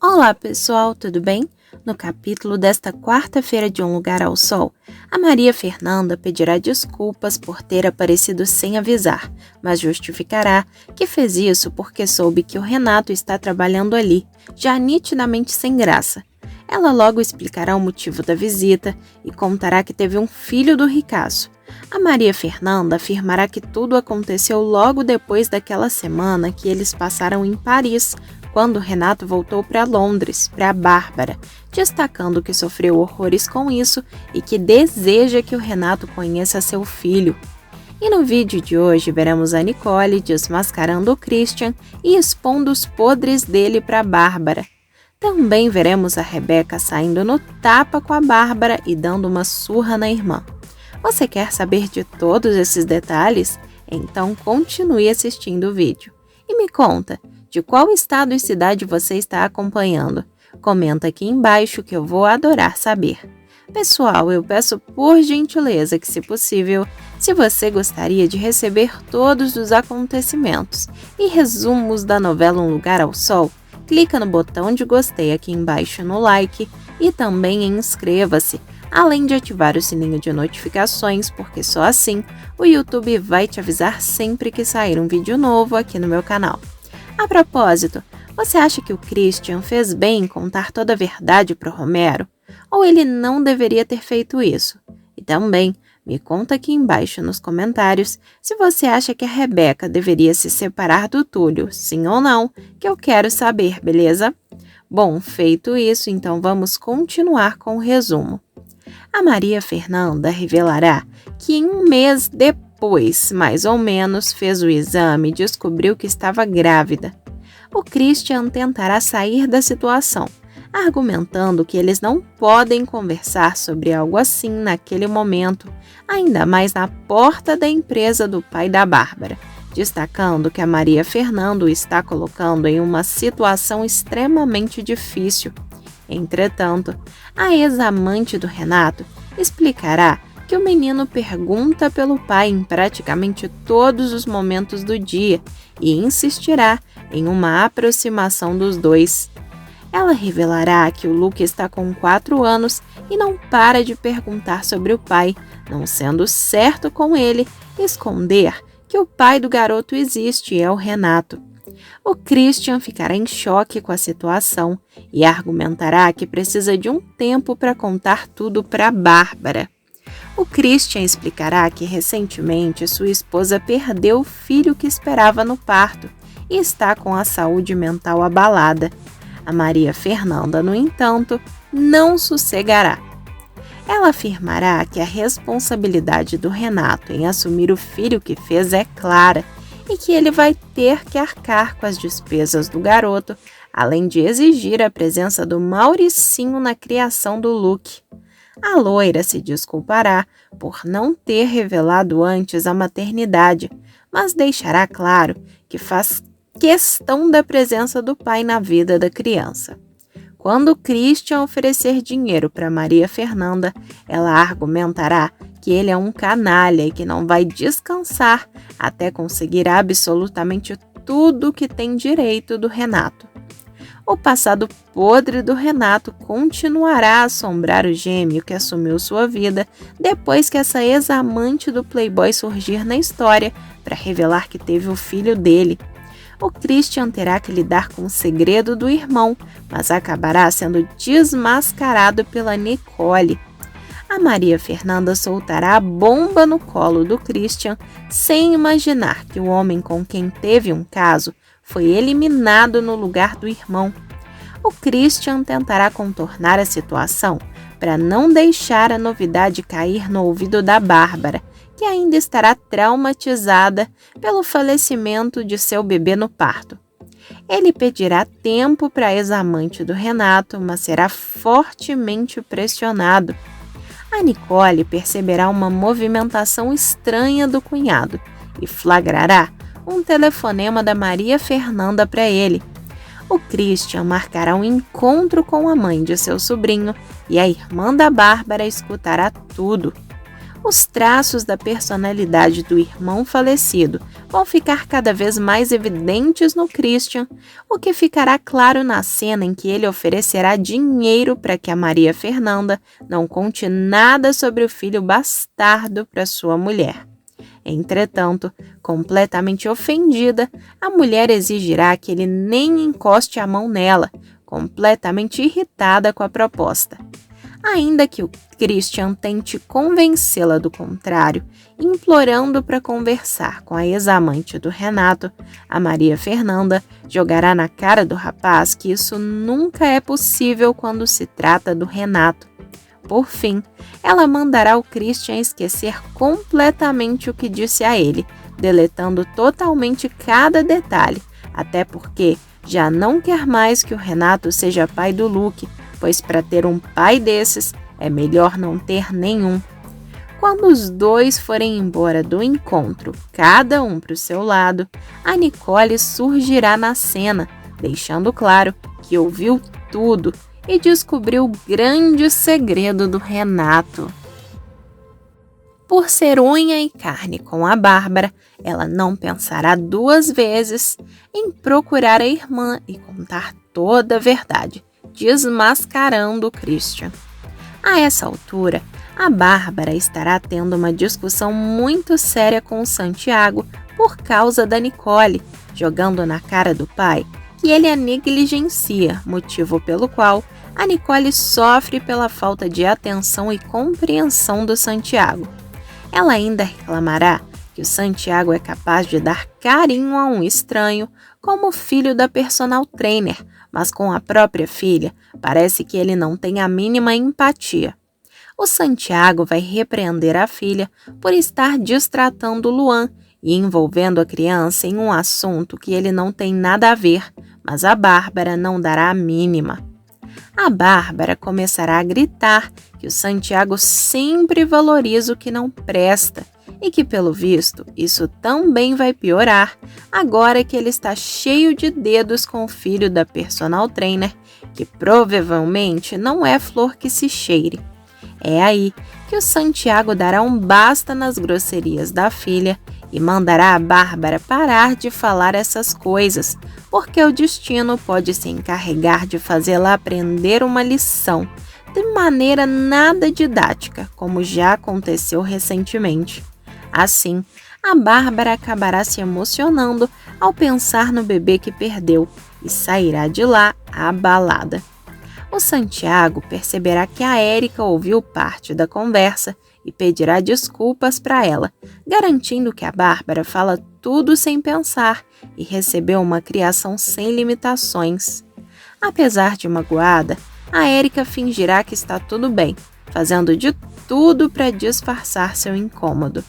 Olá pessoal, tudo bem? No capítulo desta quarta-feira de Um Lugar ao Sol, a Maria Fernanda pedirá desculpas por ter aparecido sem avisar, mas justificará que fez isso porque soube que o Renato está trabalhando ali, já nitidamente sem graça. Ela logo explicará o motivo da visita e contará que teve um filho do ricaço. A Maria Fernanda afirmará que tudo aconteceu logo depois daquela semana que eles passaram em Paris, quando Renato voltou para Londres, para Bárbara, destacando que sofreu horrores com isso e que deseja que o Renato conheça seu filho. E no vídeo de hoje veremos a Nicole desmascarando o Christian e expondo os podres dele para Bárbara. Também veremos a Rebeca saindo no tapa com a Bárbara e dando uma surra na irmã. Você quer saber de todos esses detalhes? Então continue assistindo o vídeo. E me conta, de qual estado e cidade você está acompanhando? Comenta aqui embaixo que eu vou adorar saber. Pessoal, eu peço por gentileza que, se possível, se você gostaria de receber todos os acontecimentos e resumos da novela Um Lugar ao Sol, clica no botão de gostei aqui embaixo no like e também inscreva-se, além de ativar o sininho de notificações, porque só assim o YouTube vai te avisar sempre que sair um vídeo novo aqui no meu canal. A propósito, você acha que o Christian fez bem em contar toda a verdade para o Romero? Ou ele não deveria ter feito isso? E também, me conta aqui embaixo nos comentários se você acha que a Rebeca deveria se separar do Túlio, sim ou não, que eu quero saber, beleza? Bom, feito isso, então vamos continuar com o resumo. A Maria Fernanda revelará que em um mês depois, mais ou menos, fez o exame e descobriu que estava grávida. O Christian tentará sair da situação, argumentando que eles não podem conversar sobre algo assim naquele momento, ainda mais na porta da empresa do pai da Bárbara, destacando que a Maria Fernanda o está colocando em uma situação extremamente difícil. Entretanto, a ex-amante do Renato explicará que o menino pergunta pelo pai em praticamente todos os momentos do dia e insistirá em uma aproximação dos dois. Ela revelará que o Luke está com 4 anos e não para de perguntar sobre o pai, não sendo certo com ele esconder que o pai do garoto existe e é o Renato. O Christian ficará em choque com a situação e argumentará que precisa de um tempo para contar tudo para Bárbara. O Christian explicará que recentemente sua esposa perdeu o filho que esperava no parto e está com a saúde mental abalada. A Maria Fernanda, no entanto, não sossegará. Ela afirmará que a responsabilidade do Renato em assumir o filho que fez é clara e que ele vai ter que arcar com as despesas do garoto, além de exigir a presença do Mauricinho na criação do Luke. A loira se desculpará por não ter revelado antes a maternidade, mas deixará claro que faz questão da presença do pai na vida da criança. Quando Christian oferecer dinheiro para Maria Fernanda, ela argumentará que ele é um canalha e que não vai descansar até conseguir absolutamente tudo que tem direito do Renato. O passado podre do Renato continuará a assombrar o gêmeo que assumiu sua vida depois que essa ex-amante do playboy surgir na história para revelar que teve o filho dele. O Christian terá que lidar com o segredo do irmão, mas acabará sendo desmascarado pela Nicole. A Maria Fernanda soltará a bomba no colo do Christian sem imaginar que o homem com quem teve um caso foi eliminado no lugar do irmão. O Christian tentará contornar a situação para não deixar a novidade cair no ouvido da Bárbara, que ainda estará traumatizada pelo falecimento de seu bebê no parto. Ele pedirá tempo para a ex-amante do Renato, mas será fortemente pressionado. A Nicole perceberá uma movimentação estranha do cunhado e flagrará um telefonema da Maria Fernanda para ele. O Christian marcará um encontro com a mãe de seu sobrinho e a irmã da Bárbara escutará tudo. Os traços da personalidade do irmão falecido vão ficar cada vez mais evidentes no Christian, o que ficará claro na cena em que ele oferecerá dinheiro para que a Maria Fernanda não conte nada sobre o filho bastardo para sua mulher. Entretanto, completamente ofendida, a mulher exigirá que ele nem encoste a mão nela, completamente irritada com a proposta. Ainda que o Christian tente convencê-la do contrário, implorando para conversar com a ex-amante do Renato, a Maria Fernanda jogará na cara do rapaz que isso nunca é possível quando se trata do Renato. Por fim, ela mandará o Christian esquecer completamente o que disse a ele, deletando totalmente cada detalhe, até porque já não quer mais que o Renato seja pai do Luke, pois para ter um pai desses é melhor não ter nenhum. Quando os dois forem embora do encontro, cada um para o seu lado, a Nicole surgirá na cena, deixando claro que ouviu tudo e descobriu o grande segredo do Renato. Por ser unha e carne com a Bárbara, ela não pensará duas vezes em procurar a irmã e contar toda a verdade, desmascarando o Christian. A essa altura, a Bárbara estará tendo uma discussão muito séria com o Santiago por causa da Nicole, jogando na cara do pai que ele a negligencia, motivo pelo qual a Nicole sofre pela falta de atenção e compreensão do Santiago. Ela ainda reclamará que o Santiago é capaz de dar carinho a um estranho como filho da personal trainer, mas com a própria filha parece que ele não tem a mínima empatia. O Santiago vai repreender a filha por estar distratando Luan e envolvendo a criança em um assunto que ele não tem nada a ver, mas a Bárbara não dará a mínima. A Bárbara começará a gritar que o Santiago sempre valoriza o que não presta e que, pelo visto, isso também vai piorar agora que ele está cheio de dedos com o filho da personal trainer, que provavelmente não é flor que se cheire. É aí que o Santiago dará um basta nas grosserias da filha e mandará a Bárbara parar de falar essas coisas, porque o destino pode se encarregar de fazê-la aprender uma lição, de maneira nada didática, como já aconteceu recentemente. Assim, a Bárbara acabará se emocionando ao pensar no bebê que perdeu e sairá de lá abalada. O Santiago perceberá que a Érica ouviu parte da conversa e pedirá desculpas para ela, garantindo que a Bárbara fala tudo sem pensar e recebeu uma criação sem limitações. Apesar de magoada, a Érica fingirá que está tudo bem, fazendo de tudo para disfarçar seu incômodo.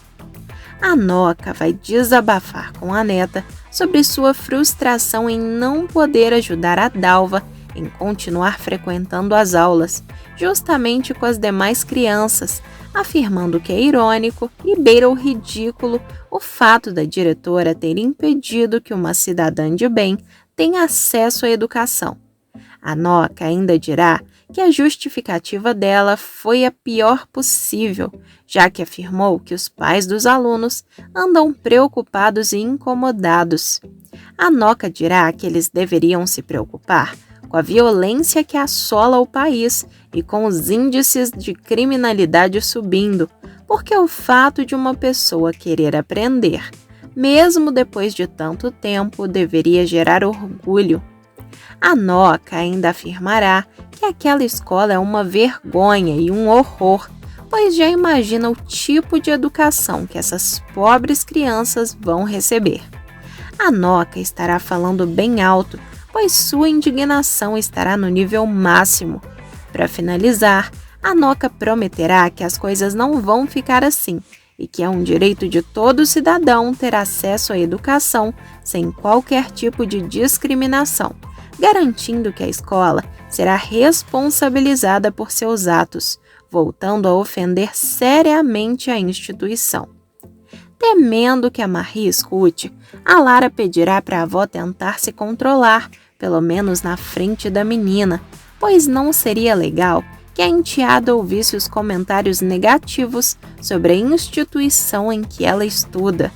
A Noca vai desabafar com a neta sobre sua frustração em não poder ajudar a Dalva em continuar frequentando as aulas, justamente com as demais crianças, afirmando que é irônico e beira o ridículo o fato da diretora ter impedido que uma cidadã de bem tenha acesso à educação. A Noca ainda dirá que a justificativa dela foi a pior possível, já que afirmou que os pais dos alunos andam preocupados e incomodados. A Noca dirá que eles deveriam se preocupar com a violência que assola o país e com os índices de criminalidade subindo, porque o fato de uma pessoa querer aprender, mesmo depois de tanto tempo, deveria gerar orgulho. A Noca ainda afirmará que aquela escola é uma vergonha e um horror, pois já imagina o tipo de educação que essas pobres crianças vão receber. A Noca estará falando bem alto, pois sua indignação estará no nível máximo. Para finalizar, a Noca prometerá que as coisas não vão ficar assim e que é um direito de todo cidadão ter acesso à educação sem qualquer tipo de discriminação, garantindo que a escola será responsabilizada por seus atos, voltando a ofender seriamente a instituição. Temendo que a Marie escute, a Lara pedirá para a avó tentar se controlar, pelo menos na frente da menina, pois não seria legal que a enteada ouvisse os comentários negativos sobre a instituição em que ela estuda.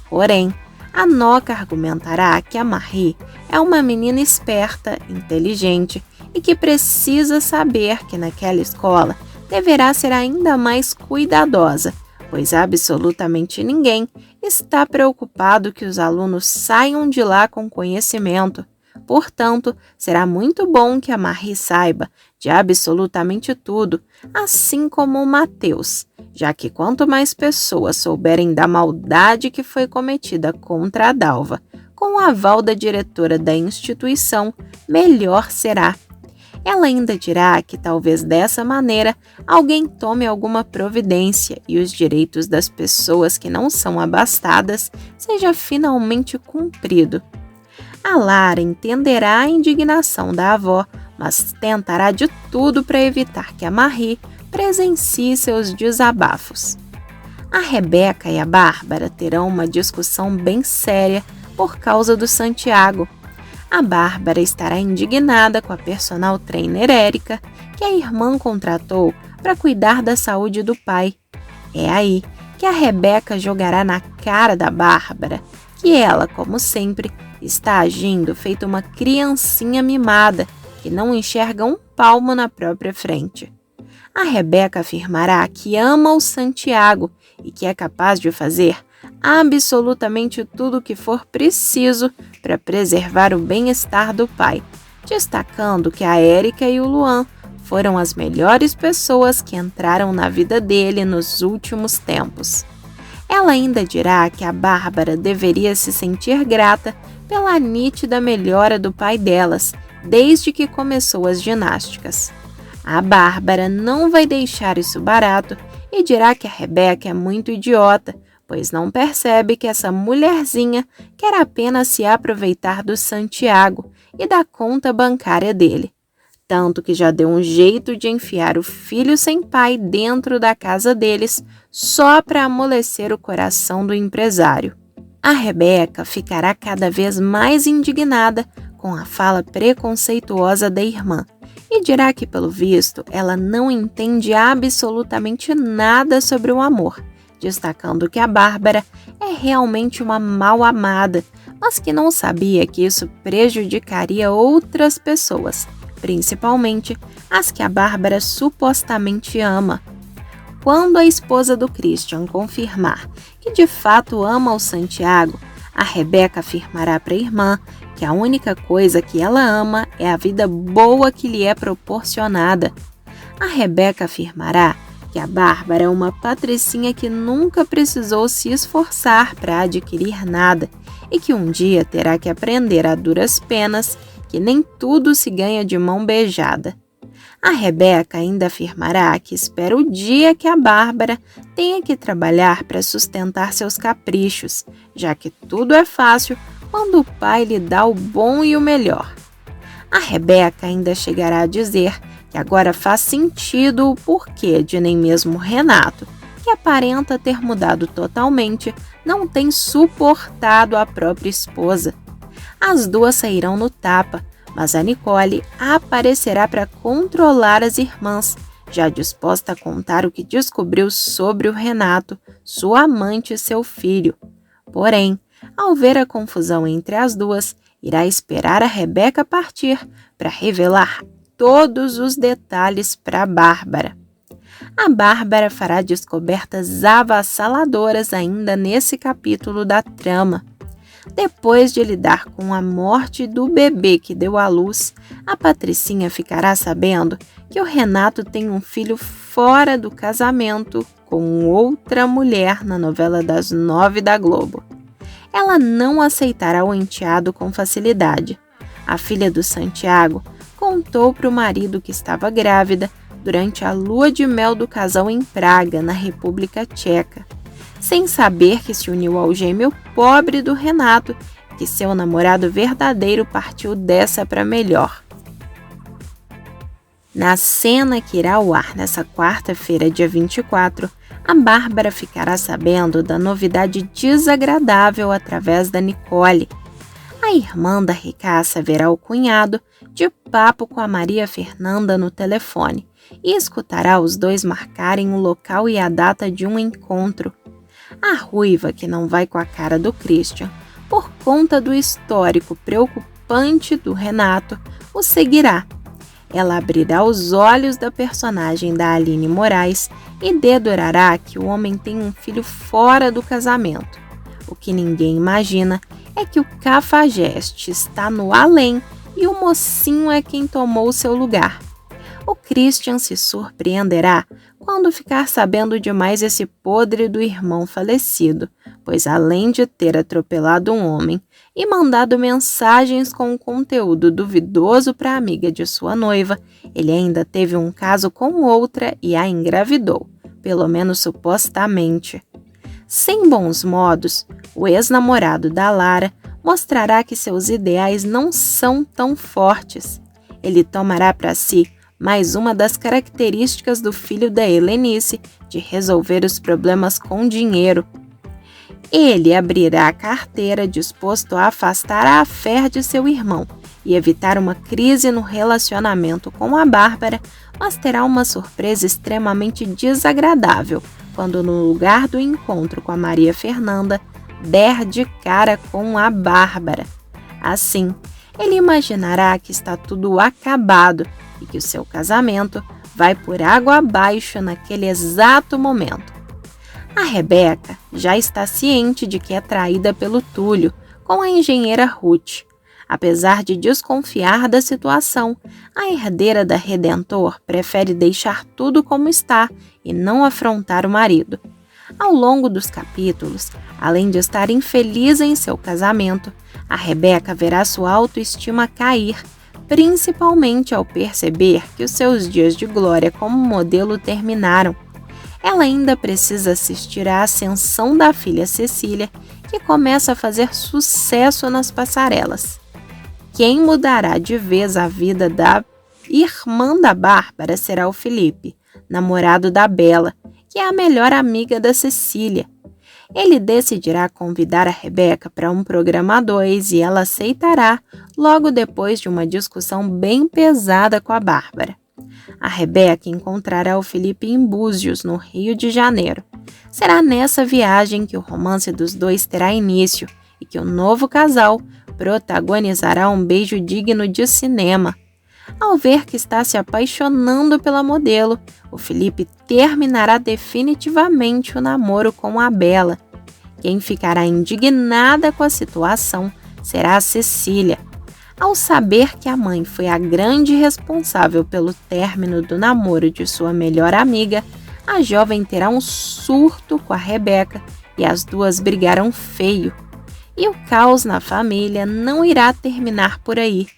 Porém, a Noca argumentará que a Marie é uma menina esperta, inteligente e que precisa saber que naquela escola deverá ser ainda mais cuidadosa, pois absolutamente ninguém está preocupado que os alunos saiam de lá com conhecimento. Portanto, será muito bom que a Marie saiba de absolutamente tudo, assim como o Mateus, já que quanto mais pessoas souberem da maldade que foi cometida contra a Dalva, com o aval da diretora da instituição, melhor será. Ela ainda dirá que talvez dessa maneira alguém tome alguma providência e os direitos das pessoas que não são abastadas seja finalmente cumprido. A Lara entenderá a indignação da avó, mas tentará de tudo para evitar que a Marie presencie seus desabafos. A Rebeca e a Bárbara terão uma discussão bem séria por causa do Santiago. A Bárbara estará indignada com a personal trainer Érica, que a irmã contratou para cuidar da saúde do pai. É aí que a Rebeca jogará na cara da Bárbara que ela, como sempre, está agindo feito uma criancinha mimada que não enxerga um palmo na própria frente. A Rebeca afirmará que ama o Santiago e que é capaz de fazer absolutamente tudo o que for preciso para preservar o bem-estar do pai, destacando que a Érica e o Luan foram as melhores pessoas que entraram na vida dele nos últimos tempos. Ela ainda dirá que a Bárbara deveria se sentir grata pela nítida melhora do pai delas, desde que começou as ginásticas. A Bárbara não vai deixar isso barato e dirá que a Rebeca é muito idiota, pois não percebe que essa mulherzinha quer apenas se aproveitar do Santiago e da conta bancária dele. Tanto que já deu um jeito de enfiar o filho sem pai dentro da casa deles só para amolecer o coração do empresário. A Rebeca ficará cada vez mais indignada com a fala preconceituosa da irmã e dirá que, pelo visto, ela não entende absolutamente nada sobre o amor, destacando que a Bárbara é realmente uma mal-amada, mas que não sabia que isso prejudicaria outras pessoas, principalmente as que a Bárbara supostamente ama. Quando a esposa do Christian confirmar que de fato ama o Santiago, a Rebeca afirmará para a irmã que a única coisa que ela ama é a vida boa que lhe é proporcionada. A Rebeca afirmará que a Bárbara é uma patricinha que nunca precisou se esforçar para adquirir nada e que um dia terá que aprender a duras penas que nem tudo se ganha de mão beijada. A Rebeca ainda afirmará que espera o dia que a Bárbara tenha que trabalhar para sustentar seus caprichos, já que tudo é fácil quando o pai lhe dá o bom e o melhor. A Rebeca ainda chegará a dizer que agora faz sentido o porquê de nem mesmo Renato, que aparenta ter mudado totalmente, não tem suportado a própria esposa. As duas sairão no tapa, mas a Nicole aparecerá para controlar as irmãs, já disposta a contar o que descobriu sobre o Renato, sua amante e seu filho. Porém, ao ver a confusão entre as duas, irá esperar a Rebeca partir para revelar todos os detalhes para Bárbara. A Bárbara fará descobertas avassaladoras ainda nesse capítulo da trama. Depois de lidar com a morte do bebê que deu à luz, a Patricinha ficará sabendo que o Renato tem um filho fora do casamento com outra mulher na novela das 9 da Globo. Ela não aceitará o enteado com facilidade. A filha do Santiago contou para o marido que estava grávida durante a lua de mel do casal em Praga, na República Tcheca, sem saber que se uniu ao gêmeo pobre do Renato, que seu namorado verdadeiro partiu dessa para melhor. Na cena que irá ao ar nessa quarta-feira, dia 24, a Bárbara ficará sabendo da novidade desagradável através da Nicole. A irmã da ricaça verá o cunhado de papo com a Maria Fernanda no telefone e escutará os dois marcarem o local e a data de um encontro. A ruiva, que não vai com a cara do Christian, por conta do histórico preocupante do Renato, o seguirá. Ela abrirá os olhos da personagem da Aline Moraes e dedurará que o homem tem um filho fora do casamento. O que ninguém imagina é que o cafajeste está no além e o mocinho é quem tomou seu lugar. O Christian se surpreenderá quando ficar sabendo de mais esse podre do irmão falecido, pois além de ter atropelado um homem e mandado mensagens com um conteúdo duvidoso para a amiga de sua noiva, ele ainda teve um caso com outra e a engravidou, pelo menos supostamente. Sem bons modos, o ex-namorado da Lara mostrará que seus ideais não são tão fortes. Ele tomará para si mais uma das características do filho da Helenice de resolver os problemas com dinheiro. Ele abrirá a carteira disposto a afastar a fé de seu irmão e evitar uma crise no relacionamento com a Bárbara, mas terá uma surpresa extremamente desagradável quando, no lugar do encontro com a Maria Fernanda, der de cara com a Bárbara. Assim, ele imaginará que está tudo acabado e que o seu casamento vai por água abaixo naquele exato momento. A Rebeca já está ciente de que é traída pelo Túlio com a engenheira Ruth. Apesar de desconfiar da situação, a herdeira da Redentor prefere deixar tudo como está e não afrontar o marido. Ao longo dos capítulos, além de estar infeliz em seu casamento, a Rebeca verá sua autoestima cair, principalmente ao perceber que os seus dias de glória como modelo terminaram. Ela ainda precisa assistir à ascensão da filha Cecília, que começa a fazer sucesso nas passarelas. Quem mudará de vez a vida da irmã da Bárbara será o Felipe, namorado da Bela, que é a melhor amiga da Cecília. Ele decidirá convidar a Rebeca para um programa a dois e ela aceitará logo depois de uma discussão bem pesada com a Bárbara. A Rebeca encontrará o Felipe em Búzios, no Rio de Janeiro. Será nessa viagem que o romance dos dois terá início e que o novo casal protagonizará um beijo digno de cinema. Ao ver que está se apaixonando pela modelo, o Felipe terminará definitivamente o namoro com a Bela. Quem ficará indignada com a situação será a Cecília. Ao saber que a mãe foi a grande responsável pelo término do namoro de sua melhor amiga, a jovem terá um surto com a Rebeca e as duas brigarão feio. E o caos na família não irá terminar por aí.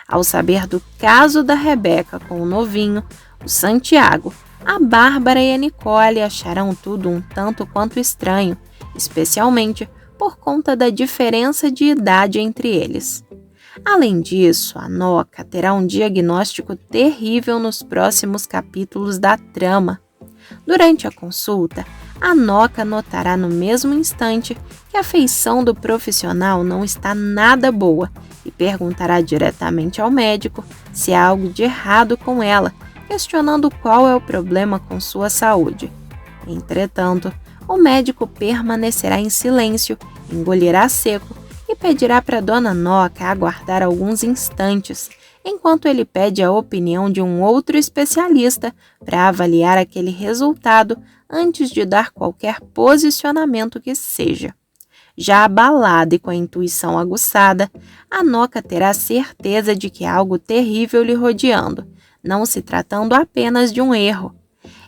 Ao saber do caso da Rebeca com o novinho, o Santiago, a Bárbara e a Nicole acharão tudo um tanto quanto estranho, especialmente por conta da diferença de idade entre eles. Além disso, a Noca terá um diagnóstico terrível nos próximos capítulos da trama. Durante a consulta, a Noca notará no mesmo instante que a feição do profissional não está nada boa e perguntará diretamente ao médico se há algo de errado com ela, questionando qual é o problema com sua saúde. Entretanto, o médico permanecerá em silêncio, engolirá seco e pedirá para Dona Noca aguardar alguns instantes, enquanto ele pede a opinião de um outro especialista para avaliar aquele resultado antes de dar qualquer posicionamento que seja. Já abalada e com a intuição aguçada, a Noca terá certeza de que há algo terrível lhe rodeando, não se tratando apenas de um erro.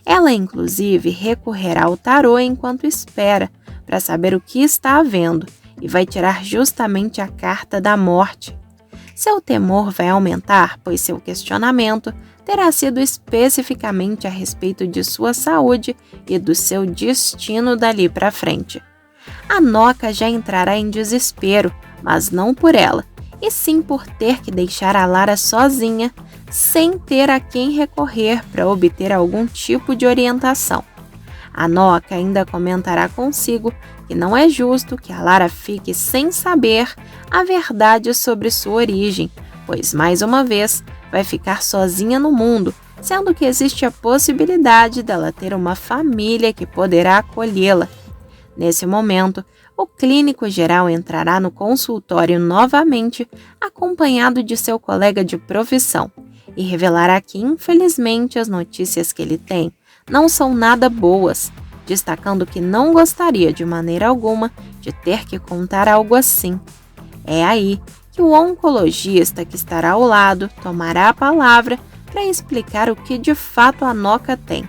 Ela, inclusive, recorrerá ao tarô enquanto espera, para saber o que está havendo, e vai tirar justamente a carta da morte. Seu temor vai aumentar, pois seu questionamento terá sido especificamente a respeito de sua saúde e do seu destino dali para frente. A Noca já entrará em desespero, mas não por ela, e sim por ter que deixar a Lara sozinha, sem ter a quem recorrer para obter algum tipo de orientação. A Noca ainda comentará consigo que não é justo que a Lara fique sem saber a verdade sobre sua origem, pois, mais uma vez, vai ficar sozinha no mundo, sendo que existe a possibilidade dela ter uma família que poderá acolhê-la. Nesse momento, o clínico geral entrará no consultório novamente, acompanhado de seu colega de profissão, e revelará que, infelizmente, as notícias que ele tem não são nada boas, destacando que não gostaria de maneira alguma de ter que contar algo assim. É aí que o oncologista que estará ao lado tomará a palavra para explicar o que de fato a Noca tem.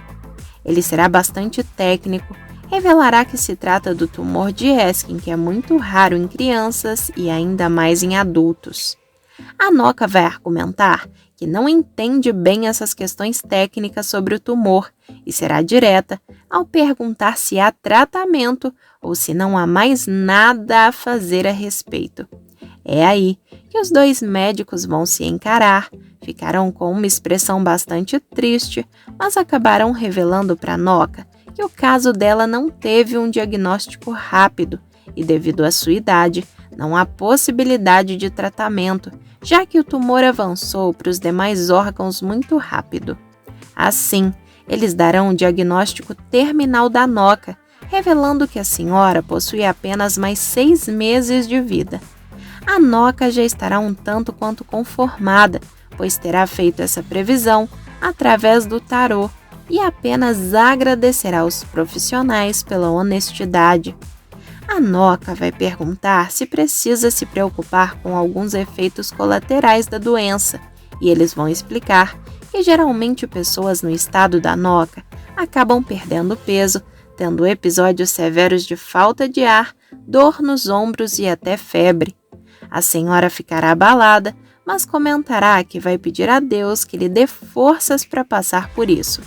Ele será bastante técnico, revelará que se trata do tumor de Eskim, que é muito raro em crianças e ainda mais em adultos. A Noca vai argumentar que não entende bem essas questões técnicas sobre o tumor e será direta ao perguntar se há tratamento ou se não há mais nada a fazer a respeito. É aí que os dois médicos vão se encarar, ficarão com uma expressão bastante triste, mas acabarão revelando para Noca que o caso dela não teve um diagnóstico rápido e, devido à sua idade, não há possibilidade de tratamento, já que o tumor avançou para os demais órgãos muito rápido. Assim, eles darão o diagnóstico terminal da Noca, revelando que a senhora possui apenas mais 6 meses de vida. A Noca já estará um tanto quanto conformada, pois terá feito essa previsão através do tarô e apenas agradecerá aos profissionais pela honestidade. A Noca vai perguntar se precisa se preocupar com alguns efeitos colaterais da doença, e eles vão explicar que geralmente pessoas no estado da Noca acabam perdendo peso, tendo episódios severos de falta de ar, dor nos ombros e até febre. A senhora ficará abalada, mas comentará que vai pedir a Deus que lhe dê forças para passar por isso.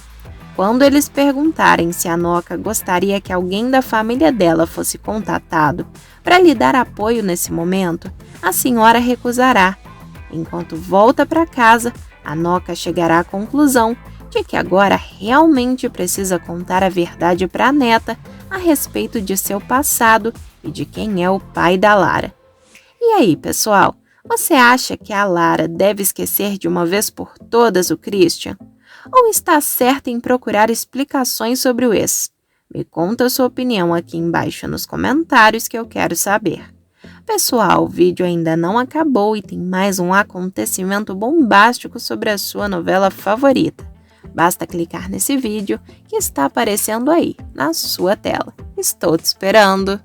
Quando eles perguntarem se a Noca gostaria que alguém da família dela fosse contatado para lhe dar apoio nesse momento, a senhora recusará. Enquanto volta para casa, a Noca chegará à conclusão de que agora realmente precisa contar a verdade para a neta a respeito de seu passado e de quem é o pai da Lara. E aí, pessoal, você acha que a Lara deve esquecer de uma vez por todas o Christian? Ou está certa em procurar explicações sobre o ex? Me conta a sua opinião aqui embaixo nos comentários que eu quero saber. Pessoal, o vídeo ainda não acabou e tem mais um acontecimento bombástico sobre a sua novela favorita. Basta clicar nesse vídeo que está aparecendo aí, na sua tela. Estou te esperando!